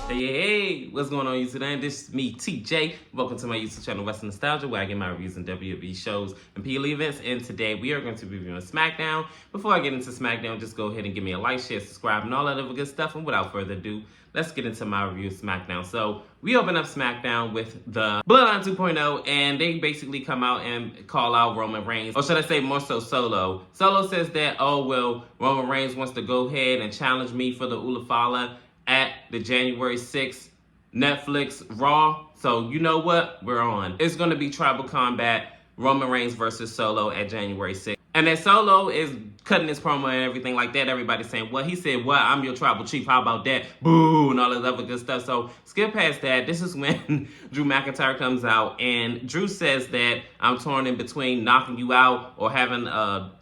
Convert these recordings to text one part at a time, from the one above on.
Hey, what's going on YouTube today? This is me, TJ. Welcome to my YouTube channel, Western Nostalgia, where I get my reviews on WWE shows and PLE events. And today we are going to be reviewing SmackDown. Before I get into SmackDown, just go ahead and give me a like, share, subscribe, and all that other good stuff. And without further ado, let's get into my review of SmackDown. So we open up SmackDown with the Bloodline 2.0, and they basically come out and call out Roman Reigns, or should I say more so Solo. Solo says that, oh, well, Roman Reigns wants to go ahead and challenge me for the Ulafala at the January 6th Netflix Raw. So you know what? We're on. It's going to be Tribal Combat, Roman Reigns versus Solo at January 6th. And then Solo is cutting his promo and everything like that. Everybody's saying, well, he said, well, I'm your tribal chief. How about that? Boo, and all this other good stuff. So skip past that. This is when Drew McIntyre comes out, and Drew says that I'm torn in between knocking you out or having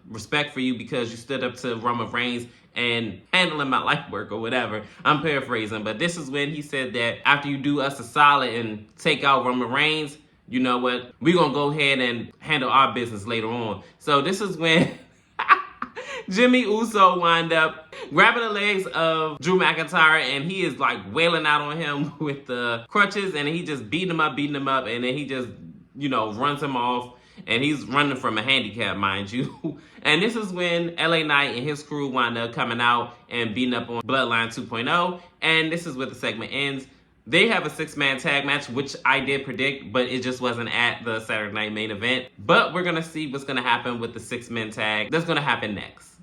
respect for you because you stood up to Roman Reigns and handling my life work or whatever. I'm paraphrasing, but this is when he said that after you do us a solid and take out Roman Reigns, you know what, we're going to go ahead and handle our business later on. So this is when Jimmy Uso wind up grabbing the legs of Drew McIntyre, and he is like wailing out on him with the crutches, and he just beating him up, and then he just, you know, runs him off. And he's running from a handicap, mind you. And this is when LA Knight and his crew wind up coming out and beating up on Bloodline 2.0. And this is where the segment ends. They have a 6-man tag match, which I did predict, but it just wasn't at the Saturday Night main event. But we're going to see what's going to happen with the 6-man tag. That's going to happen next.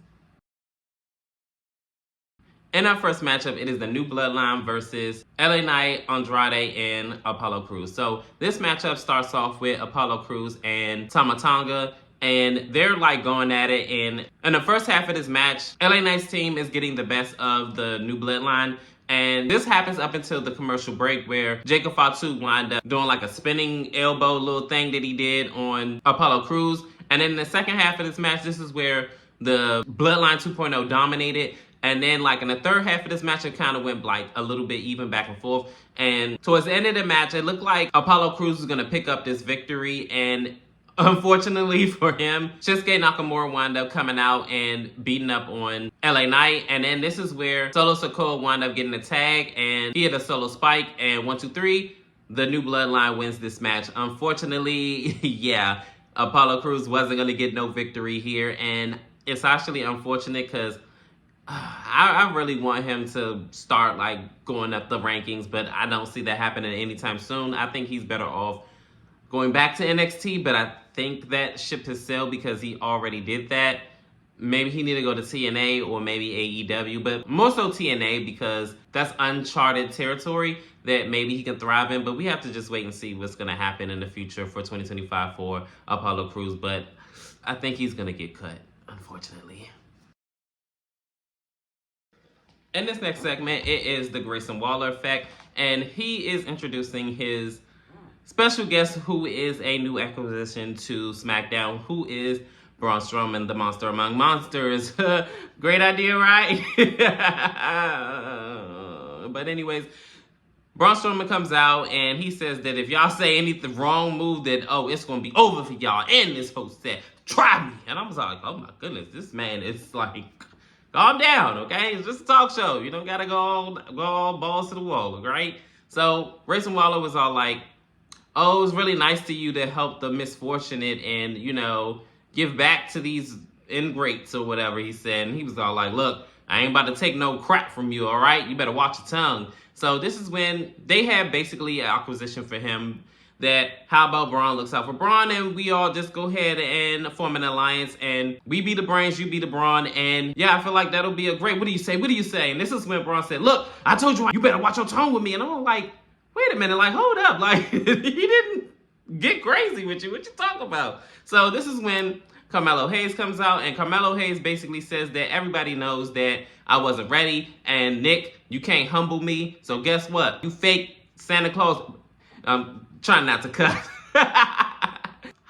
In our first matchup, it is the New Bloodline versus LA Knight, Andrade, and Apollo Crews. So this matchup starts off with Apollo Crews and Tama Tonga, and they're like going at it. And in the first half of this match, LA Knight's team is getting the best of the New Bloodline. And this happens up until the commercial break where Jacob Fatu wound up doing like a spinning elbow little thing that he did on Apollo Crews. And then in the second half of this match, this is where the Bloodline 2.0 dominated. And then, like, in the third half of this match, it kind of went, like, a little bit even back and forth. And towards the end of the match, it looked like Apollo Crews was going to pick up this victory. And unfortunately for him, Shinsuke Nakamura wound up coming out and beating up on LA Knight. And then this is where Solo Sikoa wound up getting a tag. And he had a solo spike. And 1, 2, 3, the New Bloodline wins this match. Unfortunately, yeah, Apollo Crews wasn't going to get no victory here. And it's actually unfortunate because I really want him to start like going up the rankings, but I don't see that happening anytime soon. I think he's better off going back to NXT, but I think that ship has sailed because he already did that. Maybe he need to go to TNA or maybe AEW, but more so TNA because that's uncharted territory that maybe he can thrive in. But we have to just wait and see what's going to happen in the future for 2025 for Apollo Crews. But I think he's going to get cut, unfortunately. In this next segment, it is the Grayson Waller effect, and he is introducing his special guest, who is a new acquisition to SmackDown, who is Braun Strowman, the monster among monsters. Great idea, right? But anyways, Braun Strowman comes out, and he says that if y'all say anything wrong move, that, oh, it's going to be over for y'all. And this host said, try me. And I was like, oh my goodness, this man is like, calm down, okay? It's just a talk show. You don't gotta go all balls to the wall, right? So Grayson Waller was all like, oh, it was really nice to you to help the misfortunate and, you know, give back to these ingrates or whatever he said. And he was all like, look, I ain't about to take no crap from you, all right? You better watch your tongue. So this is when they had basically an acquisition for him that how about Braun looks out for Braun, and we all just go ahead and form an alliance, and we be the brains, you be the Braun, and yeah, I feel like that'll be a great, what do you say? What do you say? And this is when Braun said, look, I told you better watch your tongue with me. And I'm like, wait a minute, like, hold up, like, he didn't get crazy with you. What you talking about? So this is when Carmelo Hayes comes out, and Carmelo Hayes basically says that everybody knows that I wasn't ready, and Nick, you can't humble me, so guess what? You fake Santa Claus. Trying not to cut.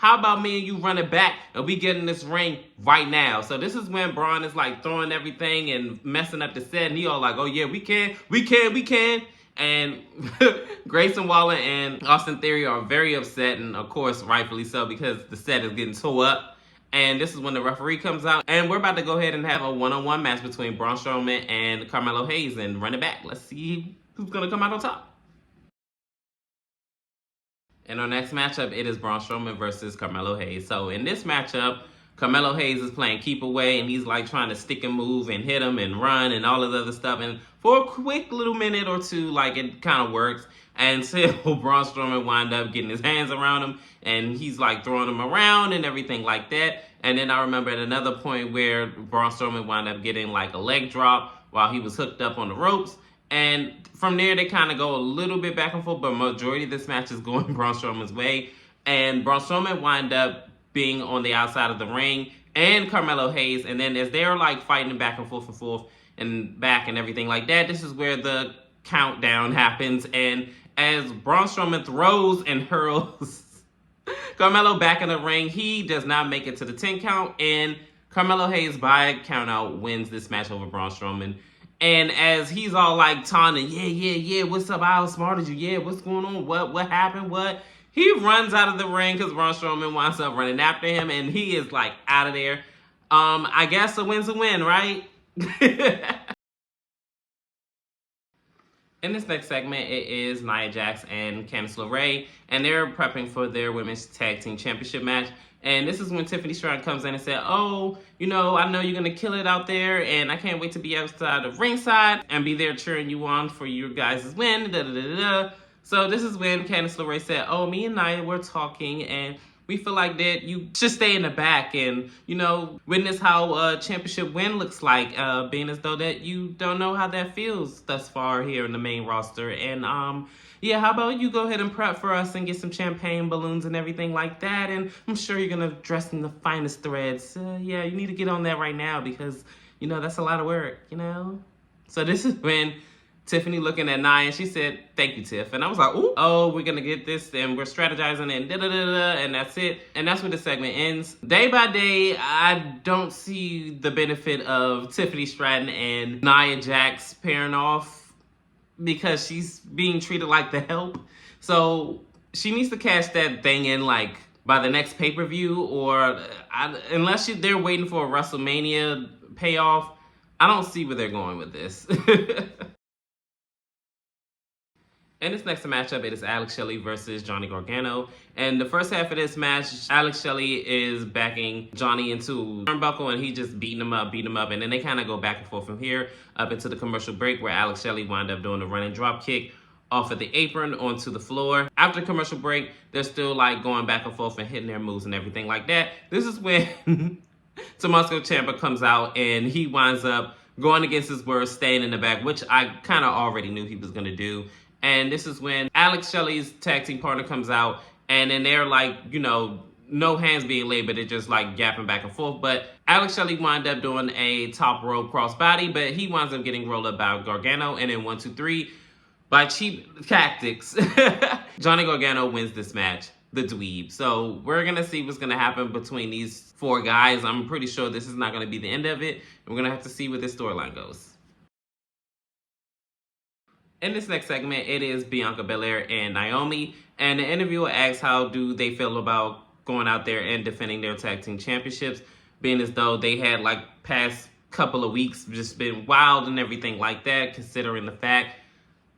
how about me and you run it back and we get in this ring right now? So this is when Braun is like throwing everything and messing up the set, and he all like, oh yeah, we can. And Grayson Waller and Austin Theory are very upset, and of course rightfully so, because the set is getting tore up. And this is when the referee comes out, and we're about to go ahead and have a one-on-one match between Braun Strowman and Carmelo Hayes and run it back. Let's see who's gonna come out on top. And our next matchup, it is Braun Strowman versus Carmelo Hayes. So in this matchup, Carmelo Hayes is playing keep away, and he's like trying to stick and move and hit him and run and all of the other stuff. And for a quick little minute or two, like, it kind of works until Braun Strowman wind up getting his hands around him, and he's like throwing him around and everything like that. And then I remember at another point where Braun Strowman wound up getting like a leg drop while he was hooked up on the ropes. And from there, they kind of go a little bit back and forth, but majority of this match is going Braun Strowman's way. And Braun Strowman wind up being on the outside of the ring, and Carmelo Hayes. And then as they're like fighting back and forth and back and everything like that, this is where the countdown happens. And as Braun Strowman throws and hurls Carmelo back in the ring, he does not make it to the 10 count, and Carmelo Hayes by count out wins this match over Braun Strowman. And as he's all like taunting, yeah, what's up? I outsmarted you. Yeah, what's going on? What happened? What? He runs out of the ring because Braun Strowman winds up running after him, and he is like out of there. I guess a win's a win, right? In this next segment, it is Nia Jax and Candice LeRae, and they're prepping for their Women's Tag Team Championship match. And this is when Tiffany Stratton comes in and said, oh, I know you're going to kill it out there, and I can't wait to be outside of ringside and be there cheering you on for your guys' win. So this is when Candice LeRae said, oh, me and Nia, we're talking, and we feel like that you should stay in the back and, witness how a championship win looks like, being as though that you don't know how that feels thus far here in the main roster. And, yeah, how about you go ahead and prep for us and get some champagne balloons and everything like that. And I'm sure you're going to dress in the finest threads. Yeah, you need to get on that right now because, that's a lot of work, So this is when Tiffany looking at Nia, and she said, thank you, Tiff. And I was like, ooh, oh, we're going to get this, and we're strategizing, and and that's it. And that's where the segment ends. Day by day, I don't see the benefit of Tiffany Stratton and Nia Jax pairing off because she's being treated like the help. So she needs to cash that thing in, like, by the next pay-per-view, or unless they're waiting for a WrestleMania payoff, I don't see where they're going with this. In this next matchup, it is Alex Shelley versus Johnny Gargano. And the first half of this match, Alex Shelley is backing Johnny into turnbuckle, and he just beating him up. And then they kind of go back and forth from here up into the commercial break, where Alex Shelley wound up doing the running drop kick off of the apron onto the floor. After the commercial break, they're still like going back and forth and hitting their moves and everything like that. This is when Tommaso Ciampa comes out, and he winds up going against his words, staying in the back, which I kind of already knew he was going to do. And this is when Alex Shelley's tag team partner comes out, and then they're like, no hands being laid, but they're just like gapping back and forth. But Alex Shelley wound up doing a top rope crossbody, but he winds up getting rolled up by Gargano, and then 1, 2, 3, by cheap tactics, Johnny Gargano wins this match, the dweeb. So we're going to see what's going to happen between these 4 guys. I'm pretty sure this is not going to be the end of it. We're going to have to see where this storyline goes. In this next segment, it is Bianca, Belair, and Naomi. And the interviewer asks how do they feel about going out there and defending their tag team championships, being as though they had like past couple of weeks just been wild and everything like that, considering the fact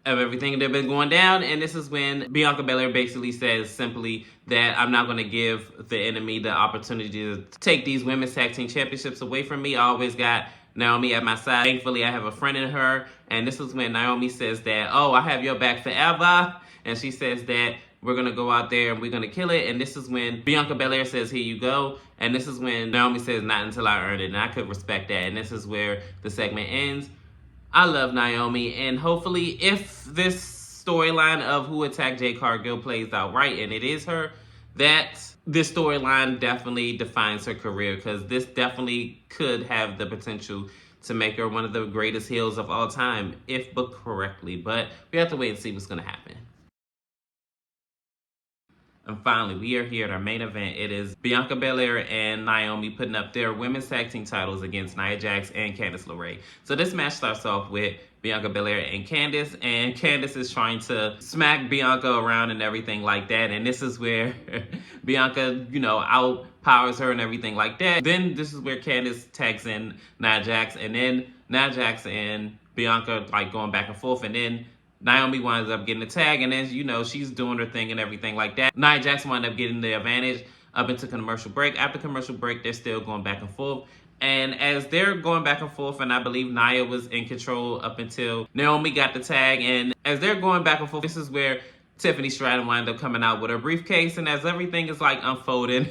of everything that been going down. And this is when Bianca Belair basically says simply that I'm not going to give the enemy the opportunity to take these women's tag team championships away from me. I always got Naomi at my side. Thankfully, I have a friend in her. And this is when Naomi says that, oh, I have your back forever. And she says that we're going to go out there and we're going to kill it. And this is when Bianca Belair says, here you go. And this is when Naomi says, not until I earn it. And I could respect that. And this is where the segment ends. I love Naomi. And hopefully, if this storyline of who attacked Jade Cargill plays out right, and it is her, that this storyline definitely defines her career, because this definitely could have the potential to make her one of the greatest heels of all time, if booked correctly. But we have to wait and see what's going to happen. And finally, we are here at our main event. It is Bianca Belair and Naomi putting up their women's tag team titles against Nia Jax and Candice LeRae. So this match starts off with Bianca Belair and Candice is trying to smack Bianca around and everything like that. And this is where Bianca, outpowers her and everything like that. Then this is where Candice tags in Nia Jax, and then Nia Jax and Bianca going back and forth, and then Naomi winds up getting the tag, and then, she's doing her thing and everything like that. Nia Jax winds up getting the advantage up into commercial break. After commercial break, they're still going back and forth. And as they're going back and forth, and I believe Nia was in control up until Naomi got the tag, and as they're going back and forth, this is where Tiffany Stratton winds up coming out with her briefcase, and as everything is unfolding,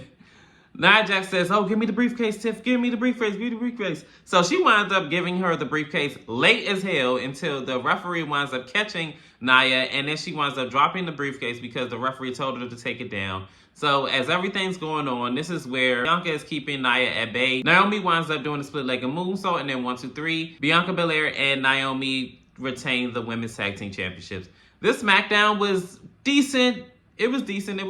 Nia Jax says, "Oh, give me the briefcase, Tiff. Give me the briefcase. Give me the briefcase." So she winds up giving her the briefcase late as hell until the referee winds up catching Nia, and then she winds up dropping the briefcase because the referee told her to take it down. So as everything's going on, this is where Bianca is keeping Nia at bay. Naomi winds up doing a split-legged moonsault, and then 1, 2, 3. Bianca Belair and Naomi retain the women's tag team championships. This SmackDown was decent. It was decent. It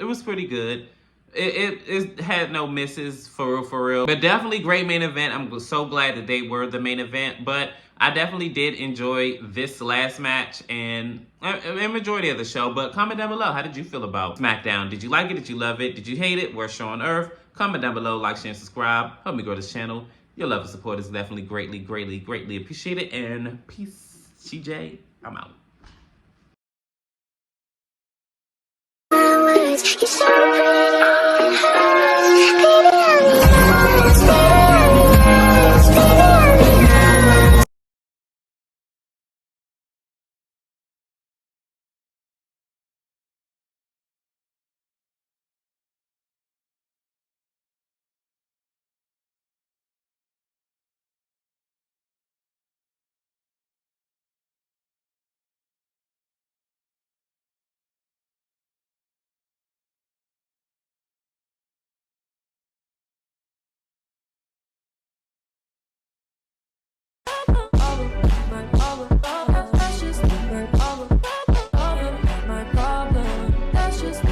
was pretty good. It had no misses for real. But definitely great main event. I'm so glad that they were the main event. But I definitely did enjoy this last match and a majority of the show. But comment down below. How did you feel about SmackDown? Did you like it? Did you love it? Did you hate it? Worst show on earth? Comment down below. Like, share, and subscribe. Help me grow this channel. Your love and support is definitely greatly appreciated. And peace. CJ, I'm out. You're so pretty.